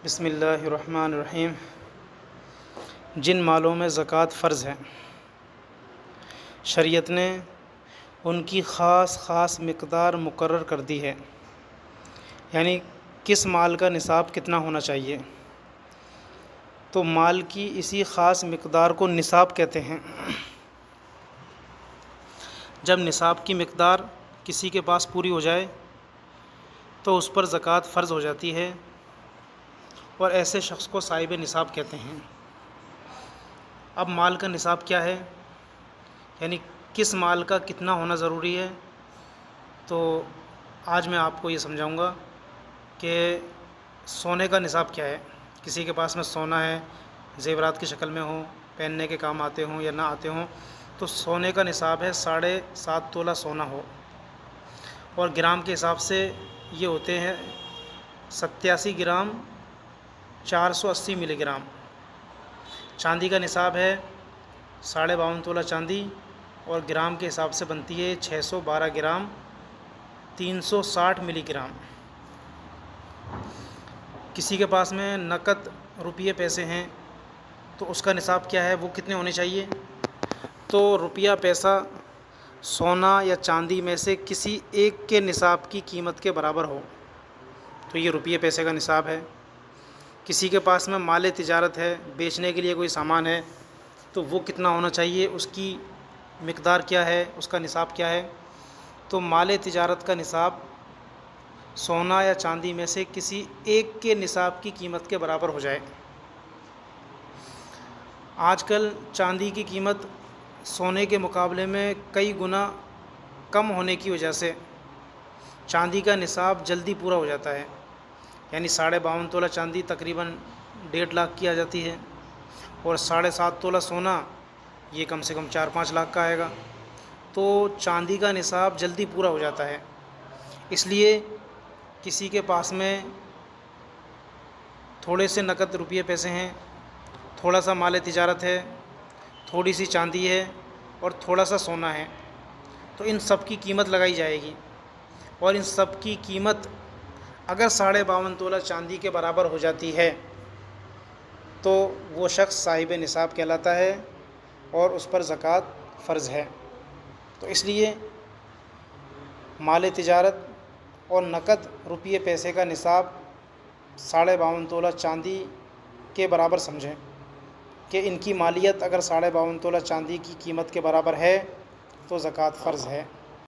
بسم اللہ الرحمن الرحیم۔ جن مالوں میں زکوٰۃ فرض ہے، شریعت نے ان کی خاص مقدار مقرر کر دی ہے، یعنی کس مال کا نصاب کتنا ہونا چاہیے، تو مال کی اسی خاص مقدار کو نصاب کہتے ہیں۔ جب نصاب کی مقدار کسی کے پاس پوری ہو جائے تو اس پر زکوٰۃ فرض ہو جاتی ہے، اور ایسے شخص کو صاحب نصاب کہتے ہیں۔ اب مال کا نصاب کیا ہے، یعنی کس مال کا کتنا ہونا ضروری ہے، تو آج میں آپ کو یہ سمجھاؤں گا کہ سونے کا نصاب کیا ہے۔ کسی کے پاس میں سونا ہے، زیورات کی شکل میں ہوں، پہننے کے کام آتے ہوں یا نہ آتے ہوں، تو سونے کا نصاب ہے 7.5 تولہ سونا ہو، اور گرام کے حساب سے یہ ہوتے ہیں 87 گرام 480 ملی گرام۔ چاندی کا نصاب ہے 52.5 تولہ چاندی، اور گرام کے حساب سے بنتی ہے 612 گرام 360 ملی گرام۔ کسی کے پاس میں نقد روپیے پیسے ہیں تو اس کا نصاب کیا ہے، وہ کتنے ہونے چاہیے، تو روپیہ پیسہ سونا یا چاندی میں سے کسی ایک کے نصاب کی قیمت کے برابر ہو تو یہ روپیے پیسے کا نصاب ہے۔ کسی کے پاس میں مال تجارت ہے، بیچنے کے لیے کوئی سامان ہے، تو وہ کتنا ہونا چاہیے، اس کی مقدار کیا ہے، اس کا نصاب کیا ہے، تو مال تجارت کا نصاب سونا یا چاندی میں سے کسی ایک کے نصاب کی قیمت کے برابر ہو جائے۔ آج کل چاندی کی قیمت سونے کے مقابلے میں کئی گنا کم ہونے کی وجہ سے چاندی کا نصاب جلدی پورا ہو جاتا ہے، یعنی 52.5 تولہ چاندی تقریباً 1.5 لاکھ کی آ جاتی ہے، اور 7.5 تولہ سونا یہ کم سے کم 4-5 لاکھ کا آئے گا، تو چاندی کا نصاب جلدی پورا ہو جاتا ہے۔ اس لیے کسی کے پاس میں تھوڑے سے نقد روپیے پیسے ہیں، تھوڑا سا مال تجارت ہے، تھوڑی سی چاندی ہے اور تھوڑا سا سونا ہے، تو ان سب کی قیمت لگائی جائے گی، اور ان سب کی قیمت اگر 52.5 تولہ چاندی کے برابر ہو جاتی ہے تو وہ شخص صاحب نصاب کہلاتا ہے اور اس پر زکوٰۃ فرض ہے۔ تو اس لیے مال تجارت اور نقد روپیے پیسے کا نصاب 52.5 تولہ چاندی کے برابر سمجھیں کہ ان کی مالیت اگر 52.5 تولہ چاندی کی قیمت کے برابر ہے تو زکوٰۃ فرض ہے۔